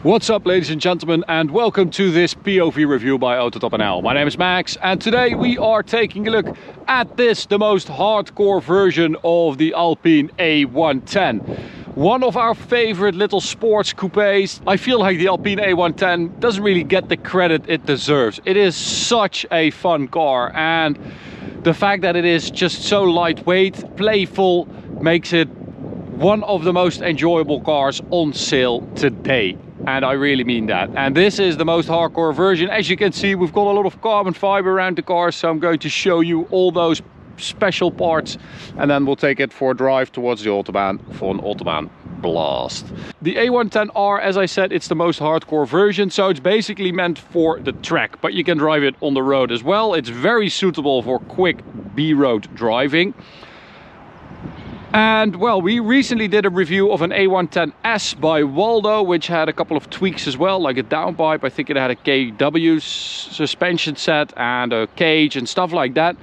What's up, ladies and gentlemen, and welcome to this POV review by Autobahn. My name is Max, and today we are taking a look at the most hardcore version of the ALPINE A110. One of our favorite little sports coupes. I feel like the ALPINE A110 doesn't really get the credit it deserves. It is such a fun car, and the fact that it is just so lightweight, playful, makes it one of the most enjoyable cars on sale today. And I really mean that. And this is the most hardcore version. As you can see, we've got a lot of carbon fiber around the car, so I'm going to show you all those special parts, and then we'll take it for a drive towards the Autobahn for an Autobahn blast. The A110R, as I said, it's the most hardcore version, so it's basically meant for the track, but you can drive it on the road as well. It's very suitable for quick B-road driving. And well, we recently did a review of an A110S by Waldo, which had a couple of tweaks as well, like a downpipe. I think it had a KW suspension set and a cage and stuff like that.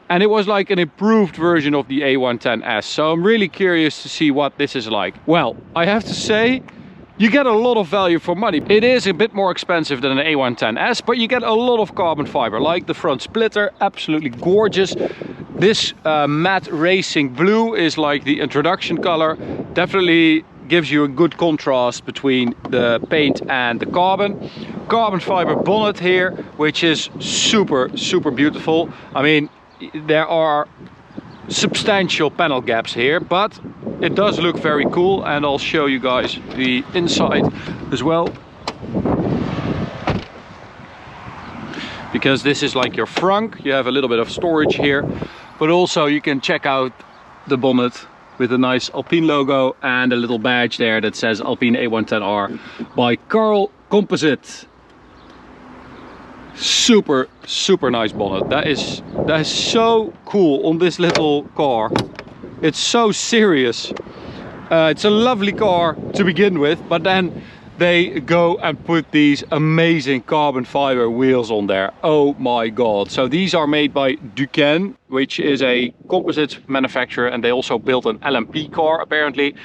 And it was like an improved version of the A110S. So I'm really curious to see what this is like. Well, I have to say, you get a lot of value for money. It is a bit more expensive than an A110S, but you get a lot of carbon fiber, like the front splitter, absolutely gorgeous. This matte racing blue is like the introduction color. Definitely gives you a good contrast between the paint and the carbon. Carbon fiber bonnet here, which is super beautiful. I mean, there are substantial panel gaps here, but it does look very cool, and I'll show you guys the inside as well. Because this is like your frunk, you have a little bit of storage here, but also you can check out the bonnet with a nice Alpine logo and a little badge there that says ALPINE A110R by Carl Composite. Super nice bonnet. That is so cool on this little car. It's so serious. It's a lovely car to begin with, but then they go and put these amazing carbon fiber wheels on there. Oh my god. So these are made by Duquesne, which is a composite manufacturer, and they also built an LMP car apparently.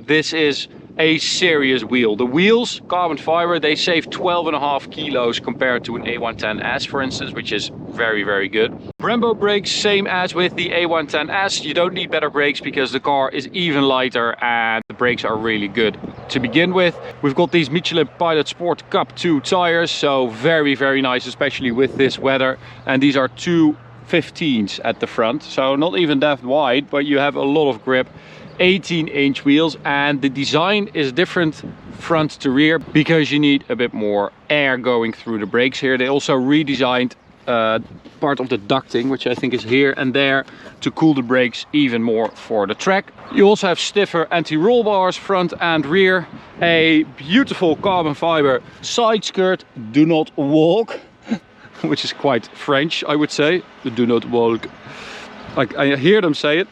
This is a serious wheel. The wheels, carbon fiber, they save 12.5 kilos compared to an A110S, for instance, which is very good. Brembo brakes, same as with the A110S. You don't need better brakes because the car is even lighter and the brakes are really good. To begin with, we've got these Michelin Pilot Sport Cup 2 tires, so very nice, especially with this weather. And these are 215s at the front, so not even that wide, but you have a lot of grip. 18-inch wheels, and the design is different front to rear because you need a bit more air going through the brakes here. They also redesigned part of the ducting, which I think is here and there, to cool the brakes even more for the track. You also have stiffer anti-roll bars front and rear, a beautiful carbon fiber side skirt, do not walk, which is quite French, I would say, do not walk, like I hear them say it.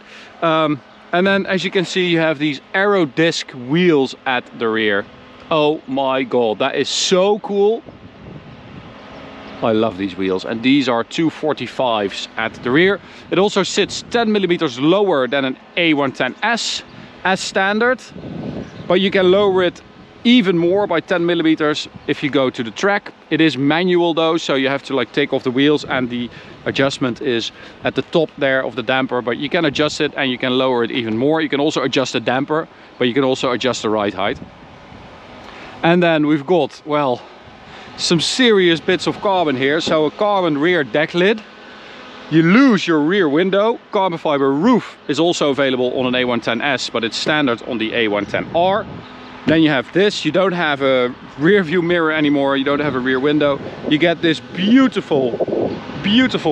And then, as you can see, you have these aero disc wheels at the rear. Oh my god, that is so cool. I love these wheels, and these are 245s at the rear. It also sits 10 millimeters lower than an A110S as standard, but you can lower it even more by 10 millimeters if you go to the track. It is manual though, so you have to like take off the wheels, and the adjustment is at the top there of the damper, but you can adjust it and you can lower it even more. You can also adjust the damper, but you can also adjust the ride height. And then we've got, well, some serious bits of carbon here. So a carbon rear deck lid. You lose your rear window. Carbon fiber roof is also available on an A110S, but it's standard on the A110R. Then you have this. You don't have a rear view mirror anymore. You don't have a rear window. You get this beautiful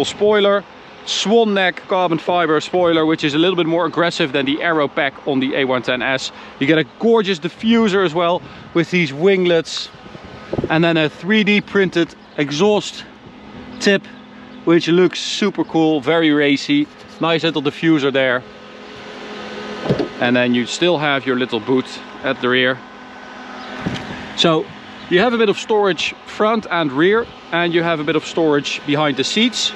spoiler, swan neck carbon fiber spoiler, which is a little bit more aggressive than the aero pack on the A110S. You get a gorgeous diffuser as well with these winglets, and then a 3D printed exhaust tip, which looks super cool, very racy. Nice little diffuser there. And then you still have your little boot at the rear. So you have a bit of storage front and rear, and you have a bit of storage behind the seats.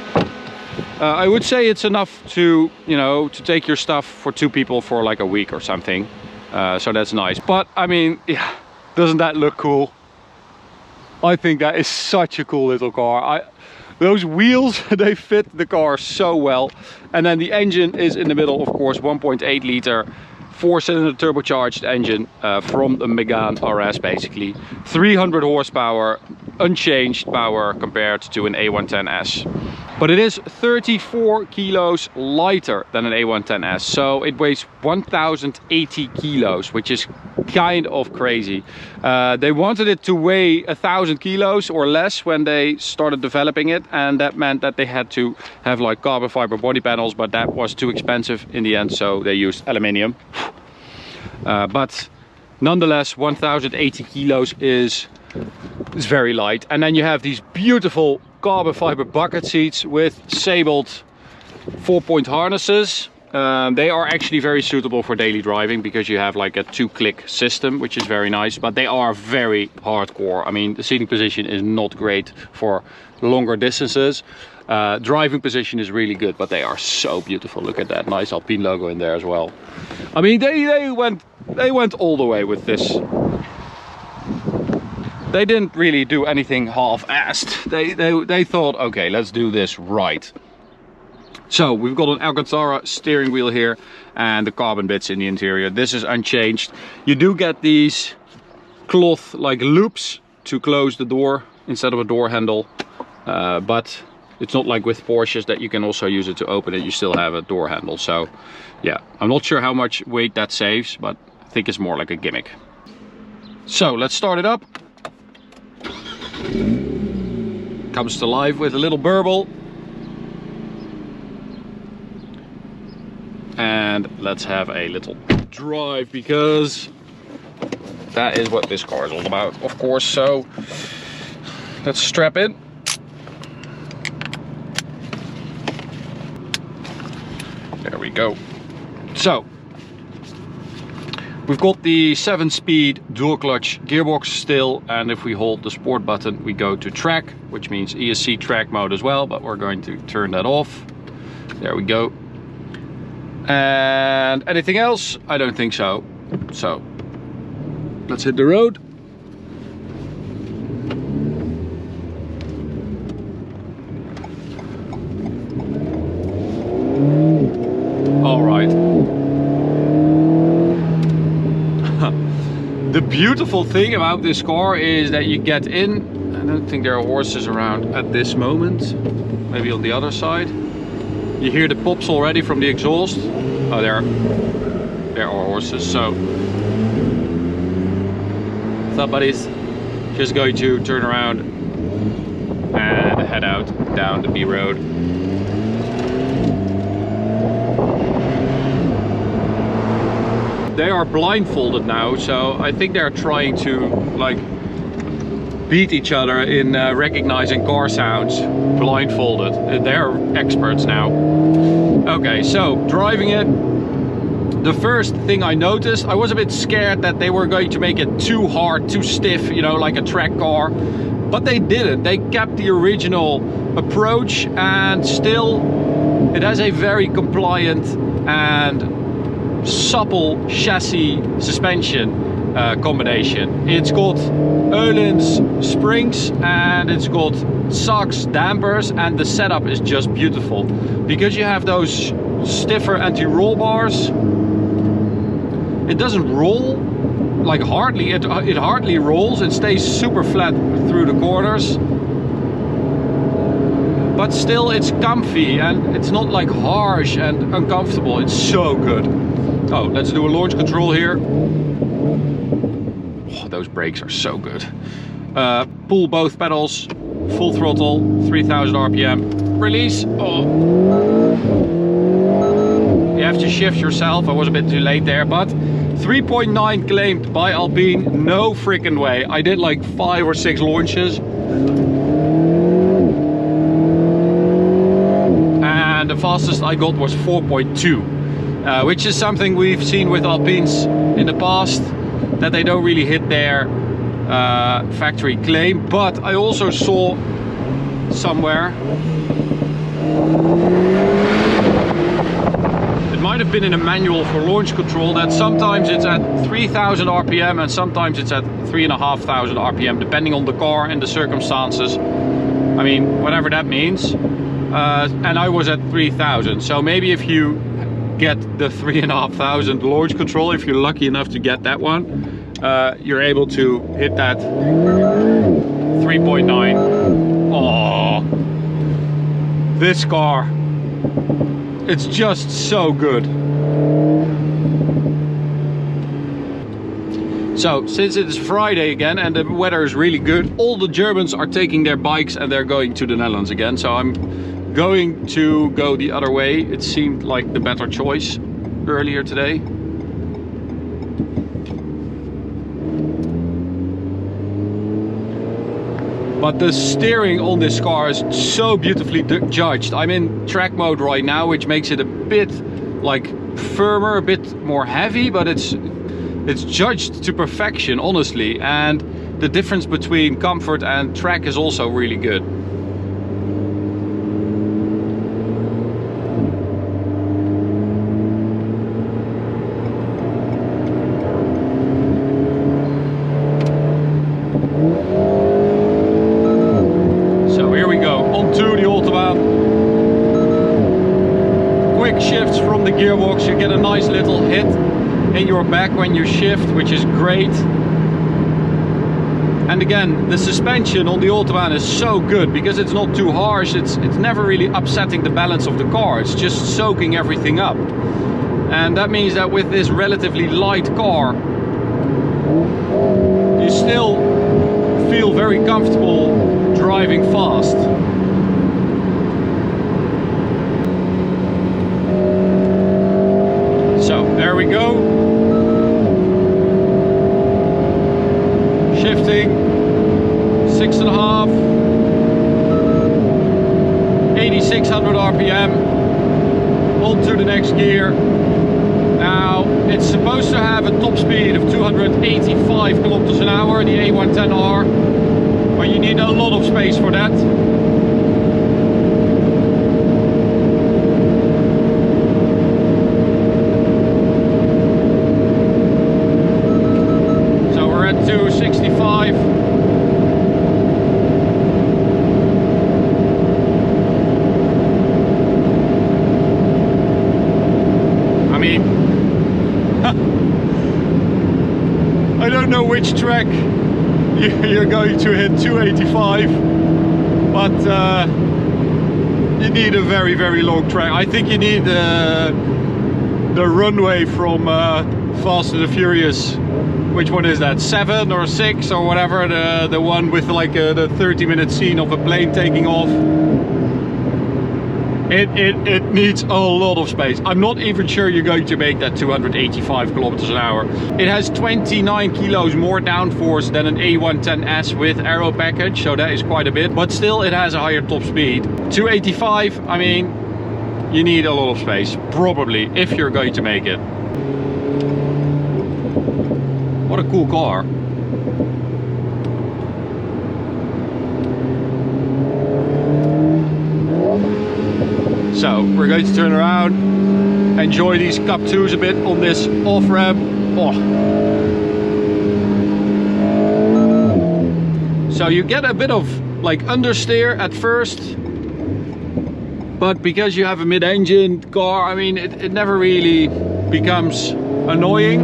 I would say it's enough to, you know, to take your stuff for 2 people for like a week or something. So that's nice. But I mean, yeah, Doesn't that look cool? I think that is such a cool little car. Those wheels, they fit the car so well. And then the engine is in the middle, of course, 1.8 liter 4-cylinder turbocharged engine from the Megane RS, basically 300 horsepower, unchanged power compared to an A110S. But it is 34 kilos lighter than an A110S, so it weighs 1080 kilos, which is kind of crazy. They wanted it to weigh 1000 kilos or less when they started developing it, and that meant that they had to have like carbon fiber body panels, but that was too expensive in the end, so they used aluminium. But nonetheless, 1080 kilos is very light. And then you have these beautiful carbon fiber bucket seats with sabled 4-point harnesses. They are actually very suitable for daily driving because you have like a 2-click system, which is very nice, but they are very hardcore. I mean, the seating position is not great for longer distances. Driving position is really good, but they are so beautiful. Look at that nice Alpine logo in there as well. I mean, they went all the way with this. They didn't really do anything half-assed. They thought, okay, let's do this right. So we've got an Alcantara steering wheel here and the carbon bits in the interior. This is unchanged. You do get these cloth like loops to close the door instead of a door handle, but it's not like with Porsches that you can also use it to open it. You still have a door handle. So yeah, I'm not sure how much weight that saves, but I think it's more like a gimmick. So let's start it up. Comes to life with a little burble. And let's have a little drive, because that is what this car is all about, of course. So let's strap in. There we go. So we've got the 7-speed dual clutch gearbox still, and if we hold the sport button we go to track, which means ESC track mode as well, but we're going to turn that off. There we go. And anything else? I don't think so. So let's hit the road. All right. The beautiful thing about this car is that you get in. I don't think there are horses around at this moment. Maybe on the other side. You hear the pops already from the exhaust. Oh, there are horses. So somebody's just going to turn around and head out down the B road. They are blindfolded now, so I think they're trying to like beat each other in recognizing car sounds blindfolded. They're experts now. Okay, so driving it, the first thing I noticed, I was a bit scared that they were going to make it too hard, too stiff, you know, like a track car, but they didn't. They kept the original approach, and still it has a very compliant and supple chassis suspension combination. It's got Öhlins springs and it's got Sachs dampers, and the setup is just beautiful because you have those stiffer anti-roll bars. It doesn't roll like hardly, it hardly rolls. It stays super flat through the corners, but still it's comfy and it's not like harsh and uncomfortable. It's so good. Oh, let's do a launch control here. Oh, those brakes are so good. Pull both pedals, full throttle, 3000 RPM. Release. Oh. You have to shift yourself. I was a bit too late there, but 3.9 claimed by Alpine. No freaking way. I did like 5 or 6 launches. And the fastest I got was 4.2. Which is something we've seen with Alpines in the past, that they don't really hit their factory claim. But I also saw somewhere it might have been in a manual for launch control that sometimes it's at 3000 RPM and sometimes it's at 3500 RPM, depending on the car and the circumstances. I mean, whatever that means. And I was at 3000. So maybe if you get the 3500 launch control, if you're lucky enough to get that one, you're able to hit that 3.9. Oh, this car, it's just so good. So since it's Friday again and the weather is really good, all the Germans are taking their bikes and they're going to the Netherlands again. So I'm going to go the other way. It seemed like the better choice earlier today. But the steering on this car is so beautifully judged. I'm in track mode right now, which makes it a bit like firmer, a bit more heavy, but it's judged to perfection, honestly. And the difference between comfort and track is also really good. Shifts from the gearbox, you get a nice little hit in your back when you shift, which is great. And again, the suspension on the Autobahn is so good because it's not too harsh. It's never really upsetting the balance of the car. It's just soaking everything up. And that means that with this relatively light car, you still feel very comfortable driving fast. There we go. Shifting 6.5, 8600 RPM. On to the next gear. Now it's supposed to have a top speed of 285 kilometers an hour, the A110R, but you need a lot of space for that. I don't know which track you're going to hit 285, but you need a very, very long track. I think you need the runway from Fast and the Furious. Which one is that? 7 or 6 or whatever, the one with like the 30-minute scene of a plane taking off. It needs a lot of space. I'm not even sure you're going to make that 285 kilometers an hour. It has 29 kilos more downforce than an A110S with aero package, so that is quite a bit, but still it has a higher top speed. 285, I mean, you need a lot of space, probably, if you're going to make it. What a cool car. So we're going to turn around, enjoy these Cup 2s a bit on this off-ramp. Oh. So you get a bit of like understeer at first, but because you have a mid-engine car, I mean, it never really becomes annoying.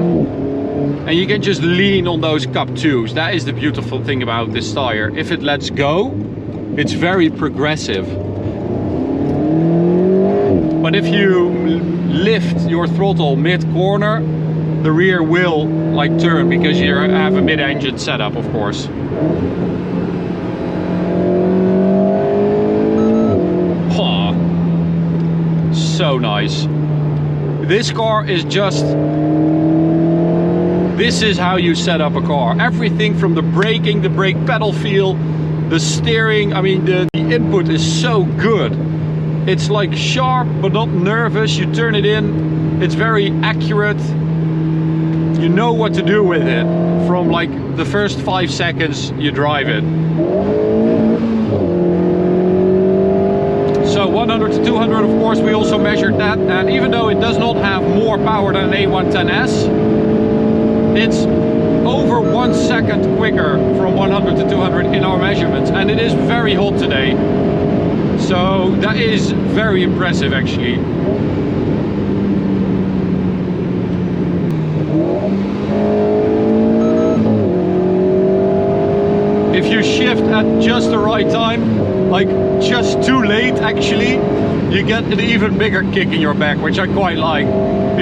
And you can just lean on those Cup 2s. That is the beautiful thing about this tire. If it lets go, it's very progressive. But if you lift your throttle mid-corner, the rear will like turn because you have a mid-engine setup, of course. Oh, so nice. This car is just... This is how you set up a car. Everything from the braking, the brake pedal feel, the steering, I mean the input is so good. It's like sharp but not nervous. You turn it in, it's very accurate. You know what to do with it from like the first 5 seconds you drive it. So So 100 to 200, of course, we also measured that, and even though it does not have more power than an A110S, it's over 1 second quicker from 100 to 200 in our measurements, and it is very hot today. So that is very impressive actually. If you shift at just the right time, like just too late actually, you get an even bigger kick in your back, which I quite like.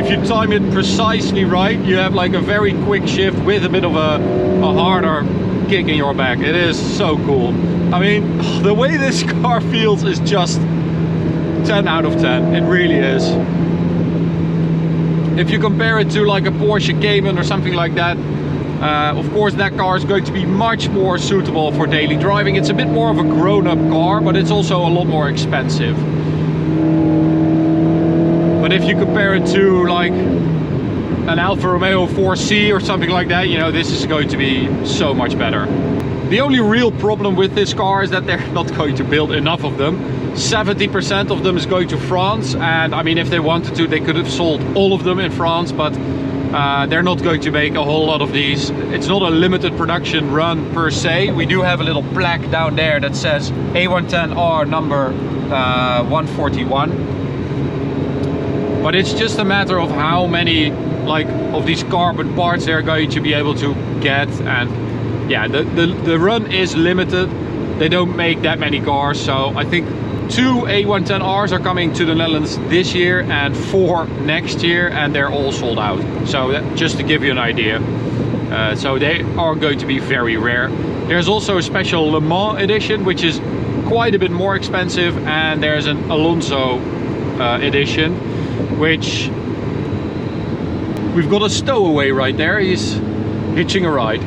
If you time it precisely right, you have like a very quick shift with a bit of a harder kick in your back. It is so cool. I mean, the way this car feels is just 10 out of 10. It really is. If you compare it to like a Porsche Cayman or something like that, of course that car is going to be much more suitable for daily driving. It's a bit more of a grown-up car, but it's also a lot more expensive. But if you compare it to like an Alfa Romeo 4C or something like that, you know, this is going to be so much better. The only real problem with this car is that they're not going to build enough of them. 70% of them is going to France, and I mean, if they wanted to, they could have sold all of them in France, but they're not going to make a whole lot of these. It's not a limited production run per se. We do have a little plaque down there that says A110R number 141. But it's just a matter of how many like of these carbon parts they're going to be able to get, and yeah, the run is limited. They don't make that many cars, so I think 2 A110Rs are coming to the Netherlands this year and 4 next year, and they're all sold out. So that, just to give you an idea. So they are going to be very rare. There's also a special Le Mans edition, which is quite a bit more expensive, and there's an Alonso edition, which we've got a stowaway right there. He's hitching a ride.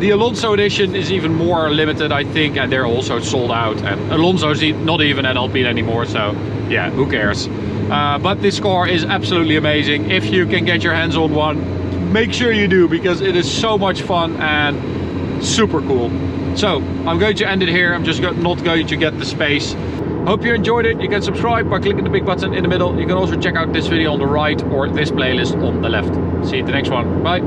The Alonso edition is even more limited, I think, and they're also sold out. And Alonso's not even at Alpine anymore, so yeah, who cares? But this car is absolutely amazing. If you can get your hands on one, make sure you do, because it is so much fun and super cool. So I'm going to end it here. I'm just not going to get the space. Hope you enjoyed it. You can subscribe by clicking the big button in the middle. You can also check out this video on the right or this playlist on the left. See you at the next one. Bye.